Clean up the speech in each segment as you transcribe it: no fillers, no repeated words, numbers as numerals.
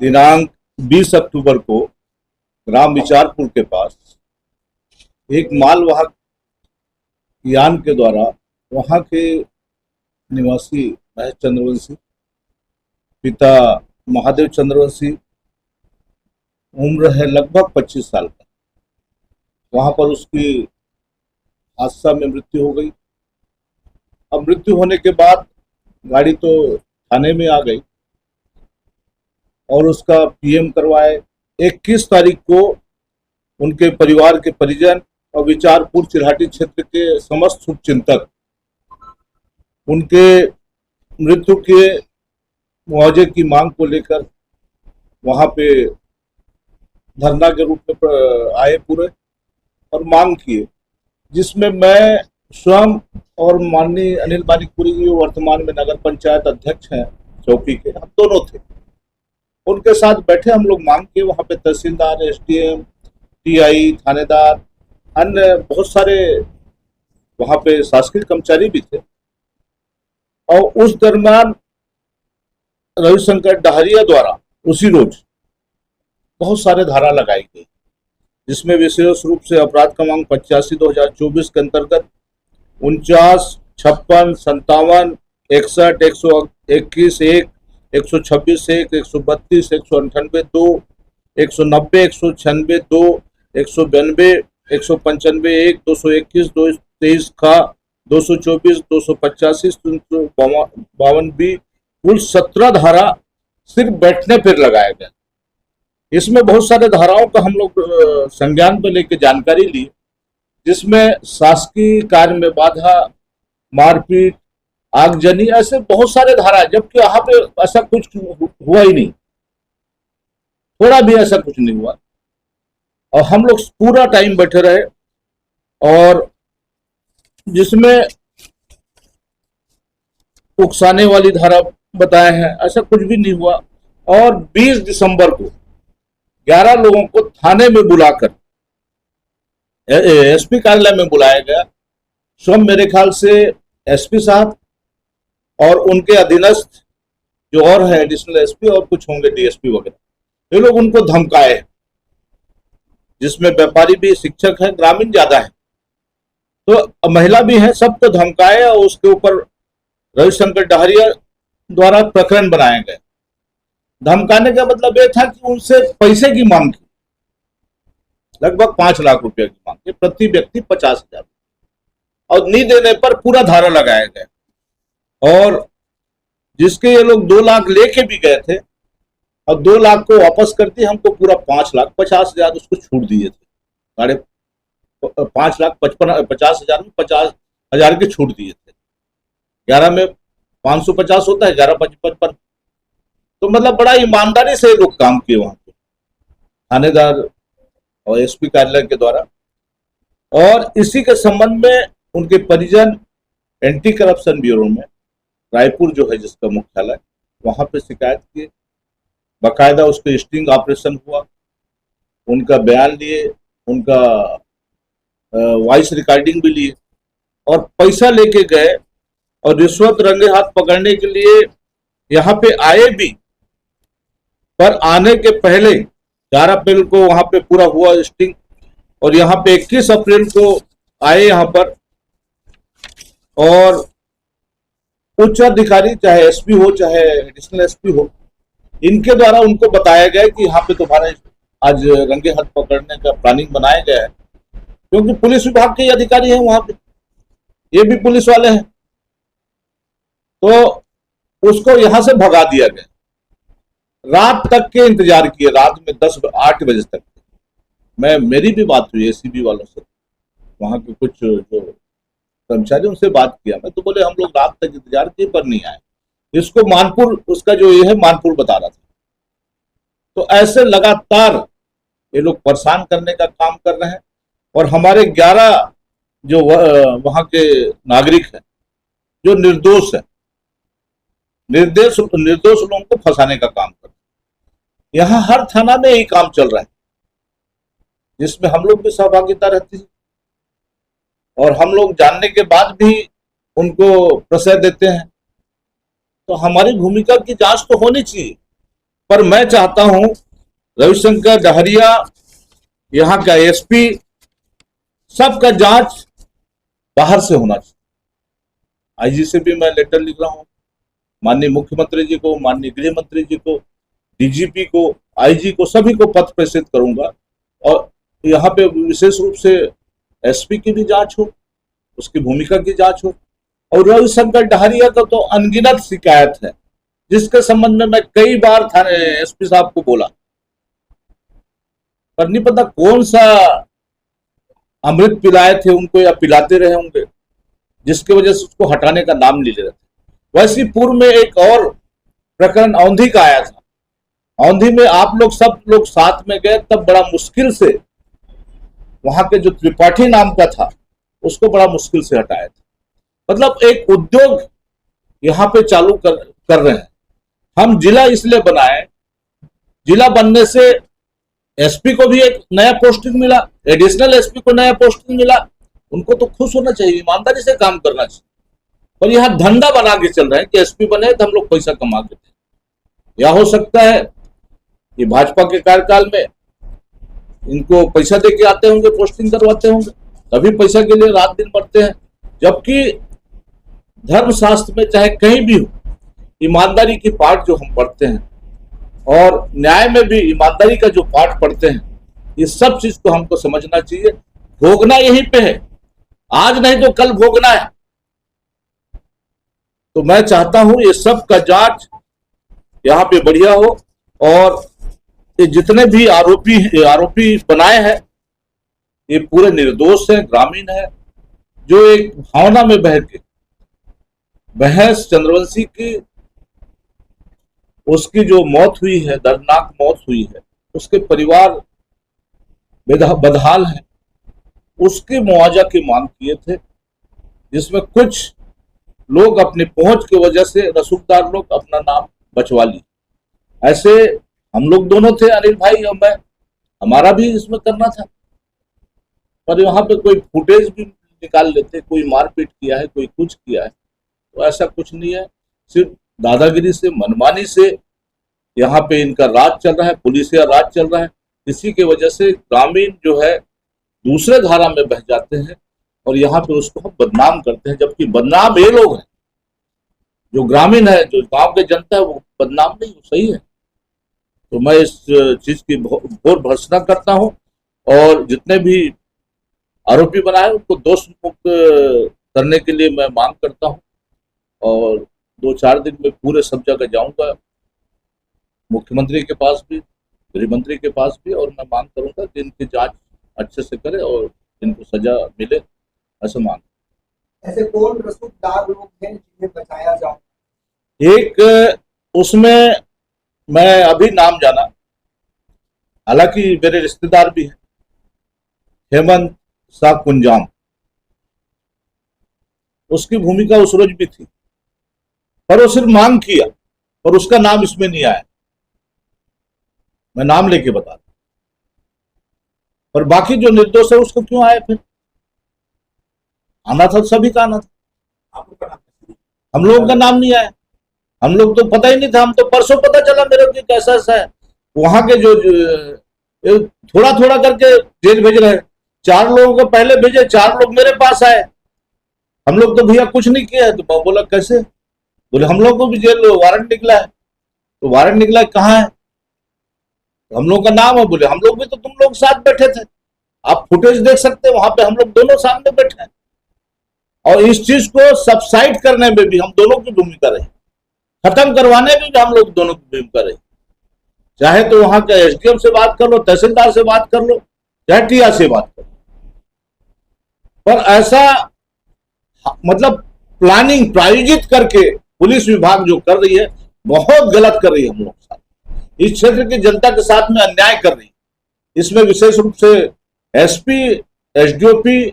दिनांक 20 अक्टूबर को ग्राम विचारपुर के पास एक मालवाहक यान के द्वारा वहां के निवासी महेश चंद्रवंशी, पिता महादेव चंद्रवंशी, उम्र है लगभग 25 साल का, वहां पर उसकी हादसा में मृत्यु हो गई। अब मृत्यु होने के बाद गाड़ी तो थाने में आ गई और उसका पीएम करवाए। 21 तारीख को उनके परिवार के परिजन और विचारपुर चिल्हाटी क्षेत्र के समस्त शुभचिंतक उनके मृत्यु के मुआवजे की मांग को लेकर वहां पे धरना के रूप में आए पूरे और मांग किए, जिसमें मैं स्वयं और माननीय अनिल बारिकपुरी जी वर्तमान में नगर पंचायत अध्यक्ष हैं चौकी के, हम दोनों थे। उनके साथ बैठे हम लोग मांग किए। वहां पे तहसीलदार, एसडीएम, टीआई, थानेदार, अन्य बहुत सारे वहां पे शासकीय कर्मचारी भी थे। और उस दरमियान रविशंकर डहरिया द्वारा उसी रोज बहुत सारे धारा लगाई गई, जिसमें विशेष रूप से अपराध क्रमांक 85/2024 के अंतर्गत 49, 56, 57, 61, 121, 1, 126, 1, 132, 198, 2, 190, 196, 2, 192, 195, 1, 221, 223 का 224, 285, 352 बी, कुल 17 धारा सिर्फ बैठने पर लगाया गया। इसमें बहुत सारे धाराओं का हम लोग संज्ञान पर लेकर जानकारी ली, जिसमें शासकीय कार्य में बाधा, मारपीट, आगजनी, ऐसे बहुत सारे धारा, जबकि यहाँ पे ऐसा कुछ हुआ ही नहीं, थोड़ा भी ऐसा कुछ नहीं हुआ। और हम लोग पूरा टाइम बैठे रहे और जिसमें उकसाने वाली धारा बताए हैं, ऐसा कुछ भी नहीं हुआ। और 20 दिसंबर को 11 लोगों को थाने में बुलाकर एसपी कार्यालय में बुलाया गया। स्वयं मेरे ख्याल से एसपी साहब और उनके अधीनस्थ जो और है एडिशनल एसपी और कुछ होंगे डीएसपी वगैरह, ये लोग उनको धमकाए, जिसमें व्यापारी भी, शिक्षक है, ग्रामीण ज्यादा है, तो महिला भी है, सबको धमकाए और उसके ऊपर रविशंकर डहरिया द्वारा प्रकरण बनाए गए। धमकाने का मतलब यह था कि उनसे पैसे की मांग की, लगभग 5 लाख रुपए की मांग की, प्रति व्यक्ति 50,000, और नहीं देने पर पूरा धारा लगाया गया। और जिसके ये लोग 2 लाख लेके भी गए थे और 2 लाख को वापस करती, हमको पूरा 5,50,000 उसको छूट दिए थे। 5,50,000 में 50,000 की छूट दिए थे। 11 में 550 होता है, 11, 55, तो मतलब बड़ा ईमानदारी से लोग काम किए वहां पे, थानेदार और एसपी कार्यालय के द्वारा। और इसी के संबंध में उनके परिजन एंटी करप्शन ब्यूरो में रायपुर जो है जिसका मुख्यालय, वहां पे शिकायत किए, बाकायदा उसके स्टिंग ऑपरेशन हुआ, उनका बयान लिए, उनका वॉइस रिकॉर्डिंग भी लिए और पैसा लेके गए और रिश्वत रंगे हाथ पकड़ने के लिए यहाँ पे आए भी। पर आने के पहले 4 अप्रैल को वहां पे पूरा हुआ स्टिंग, और यहाँ पे 21 अप्रैल को आए यहाँ पर, और उच्च अधिकारी चाहे एसपी हो चाहे एडिशनल एसपी हो, इनके द्वारा उनको बताया गया कि यहाँ पे तुम्हारे आज रंगे हाथ पकड़ने का प्लानिंग बनाया गया है, क्योंकि पुलिस विभाग के अधिकारी हैं वहां पे, ये भी पुलिस वाले हैं, तो उसको यहां से भगा दिया गया। रात तक के इंतजार किए, रात में 8 बजे तक। मेरी भी बात हुई एसीबी वालों से, वहां के कुछ जो कर्मचारी, उनसे बात किया मैं, तो बोले हम लोग रात तक इंतजार किए पर नहीं आए। इसको मानपुर, उसका जो ये है मानपुर बता रहा था। तो ऐसे लगातार ये लोग परेशान करने का काम कर रहे हैं। और हमारे 11 जो वहां के नागरिक हैं जो निर्दोष है, निर्दोष लोगों को फंसाने का काम कर रहे हैं। यहाँ हर थाना में यही काम चल रहा है, जिसमें हम लोग भी सहभागिता रहती है, और हम लोग जानने के बाद भी उनको प्रश्रय देते हैं। तो हमारी भूमिका की जांच तो होनी चाहिए। पर मैं चाहता हूं रविशंकर डहरिया, यहाँ का एसपी, सबका जांच बाहर से होना चाहिए। आईजी से भी मैं लेटर लिख रहा हूं, माननीय मुख्यमंत्री जी को, माननीय गृह मंत्री जी को, डीजीपी को, आईजी को, सभी को पत्र प्रेषित करूंगा। और यहाँ पे विशेष रूप से एसपी की भी जांच हो, उसकी भूमिका की जांच हो। और रविशंकर डहरिया का तो अनगिनत शिकायत है, जिसके संबंध में मैं कई बार थाने एसपी साहब को बोला, पर नहीं पता कौन सा अमृत पिलाए थे उनको या पिलाते रहे होंगे, जिसकी वजह से उसको हटाने का नाम नहीं ले रहे थे। वैसे पूर्व में एक और प्रकरण औंधी का आया था। औंधी में आप लोग सब लोग साथ में गए, तब बड़ा मुश्किल से वहां के जो त्रिपाठी नाम का था उसको बड़ा मुश्किल से हटाया था। मतलब एक उद्योग यहाँ पे चालू कर रहे हैं। हम जिला इसलिए बनाए, जिला बनने से एसपी को भी एक नया पोस्टिंग मिला, एडिशनल एसपी को नया पोस्टिंग मिला। उनको तो खुश होना चाहिए, ईमानदारी से काम करना चाहिए। पर यहाँ धंधा बना के चल रहे हैं कि एसपी बने तो हम लोग पैसा कमा के थे। या हो सकता है कि भाजपा के कार्यकाल में इनको पैसा दे के आते होंगे, पोस्टिंग करवाते होंगे, तभी पैसा के लिए रात दिन मरते हैं। जबकि धर्मशास्त्र में चाहे कहीं भी हो, ईमानदारी की पाठ जो हम पढ़ते हैं और न्याय में भी ईमानदारी का जो पाठ पढ़ते हैं, ये सब चीज को हमको समझना चाहिए। भोगना यहीं पे है, आज नहीं तो कल भोगना है। तो मैं चाहता हूं ये सब का जांच यहाँ पे बढ़िया हो, और ये जितने भी आरोपी बनाए हैं ये पूरे निर्दोष हैं, ग्रामीण है, जो एक भावना में बह के बहस चंद्रवंशी की, उसकी जो मौत हुई है, दर्दनाक मौत हुई है, उसके परिवार बदहाल है, उसके मुआवजा की मांग किए थे, जिसमें कुछ लोग अपनी पहुंच की वजह से, रसूखदार लोग, अपना नाम बचवा ली। ऐसे हम लोग दोनों थे, अनिल भाई और मैं, हमारा भी इसमें करना था। पर वहां पे कोई फुटेज भी निकाल लेते, कोई मारपीट किया है, कोई कुछ किया है, तो ऐसा कुछ नहीं है। सिर्फ दादागिरी से, मनमानी से यहाँ पे इनका राज चल रहा है, पुलिसिया राज चल रहा है। इसी की वजह से ग्रामीण जो है दूसरे धारा में बह जाते हैं और यहाँ पे उसको हम बदनाम करते हैं, जबकि बदनाम ये लोग हैं, जो ग्रामीण है, जो गांव के जनता है, वो बदनाम नहीं, वो सही है। तो मैं इस चीज की घोर भर्त्सना करता हूं, और जितने भी आरोपी बनाए उनको दोष मुक्त करने के लिए मैं मांग करता हूं। और 2-4 दिन में पूरे सब जगह जाऊंगा, मुख्यमंत्री के पास भी, गृह मंत्री के पास भी, और मैं मांग करूंगा कि इनकी जांच अच्छे से करे और इनको सजा मिले, ऐसा मांग। ऐसे कौन रसूखदार लोग हैं जिन्हें बचाया जाए? एक उसमें मैं अभी नाम जाना, हालांकि मेरे रिश्तेदार भी हैं, हेमंत शाह कुंजाम, उसकी भूमिका उस रोज भी थी, पर वो सिर्फ मांग किया और उसका नाम इसमें नहीं आया। मैं नाम लेके बता रहा, पर बाकी जो निर्दोष है उसको क्यों आया? फिर आना था, सभी का आना था, हम लोगों का नाम नहीं आया। हम लोग तो पता ही नहीं था, हम तो परसों पता चला मेरे को कैसा ऐसा है। वहां के जो थोड़ा थोड़ा करके जेल भेज रहे हैं, 4 लोगों को पहले भेजे, 4 लोग मेरे पास आए, हम लोग तो भैया कुछ नहीं किया है। तो बोला कैसे? बोले हम लोग को भी जेल वारंट निकला है। तो वारंट निकला है, कहाँ है? तो हम लोग का नाम है। बोले हम लोग भी तो तुम लोग साथ बैठे थे, आप फुटेज देख सकते हैं, वहां पे हम लोग दोनों सामने बैठे हैं। और इस चीज को सबसाइड करने में भी हम दोनों की भूमिका रही, खत्म करवाने में भी हम लोग दोनों की भूमिका रही। चाहे तो वहां के एसडीएम से बात कर लो, तहसीलदार से बात कर लो, चाहे टीआर से बात कर लो, पर ऐसा मतलब प्लानिंग प्रायोजित करके पुलिस विभाग जो कर रही है, बहुत गलत कर रही है। हम लोग साथ, इस क्षेत्र की जनता के साथ में अन्याय कर रही है। इसमें विशेष रूप से एसपी, एसडीओपी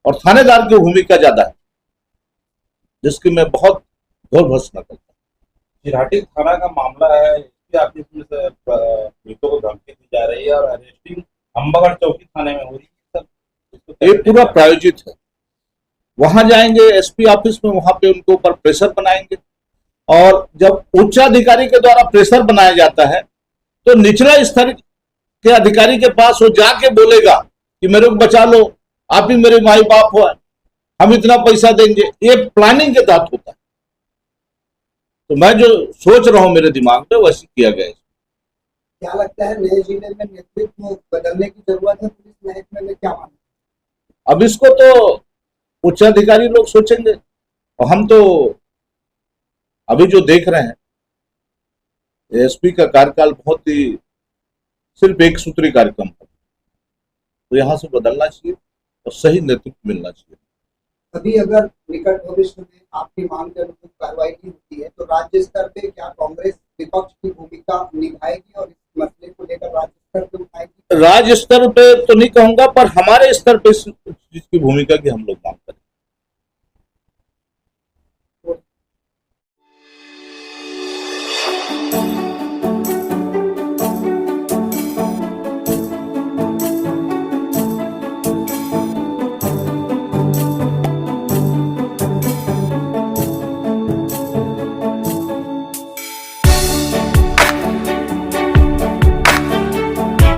और थानेदार की भूमिका ज्यादा है, जिसकी मैं बहुत घोर भर्त्सना करता हूँ। चिराटी थाना का मामला है, इसके ऑफिस में से पीड़ितों को धमकी दी जा रही है और अरेस्टिंग अंबागढ़ चौकी थाने में हो रही है। सर ये पूरा प्रायोजित है। वहां जाएंगे एसपी ऑफिस में, वहां पे उनके ऊपर प्रेशर बनाएंगे, और जब उच्चाधिकारी के द्वारा प्रेशर बनाया जाता है तो निचला स्तर के अधिकारी के पास वो जाके बोलेगा कि मेरे को बचा लो, आप ही मेरे माई बाप हो, हम इतना पैसा देंगे। ये प्लानिंग के तहत होता है। तो मैं जो सोच रहा हूं मेरे दिमाग में वैसे किया गया है। क्या लगता है नए जिले में नेतृत्व बदलने की जरूरत है पुलिस महकमे में, क्या मानते अब इसको तो उच्च अधिकारी लोग सोचेंगे, और हम तो अभी जो देख रहे हैं एसपी का कार्यकाल बहुत ही सिर्फ एक सूत्री कार्यक्रम है, तो यहां से बदलना चाहिए और सही नेतृत्व मिलना चाहिए। अभी अगर निकट भविष्य में आपकी मांग के अनुरूप कार्रवाई की होती है तो राज्य स्तर पे क्या कांग्रेस विपक्ष की भूमिका निभाएगी और इस मसले को लेकर राज्य स्तर पे उठाएगी? राज्य स्तर पे तो नहीं कहूंगा, पर हमारे स्तर पे इस चीज की भूमिका की हम लोग मांग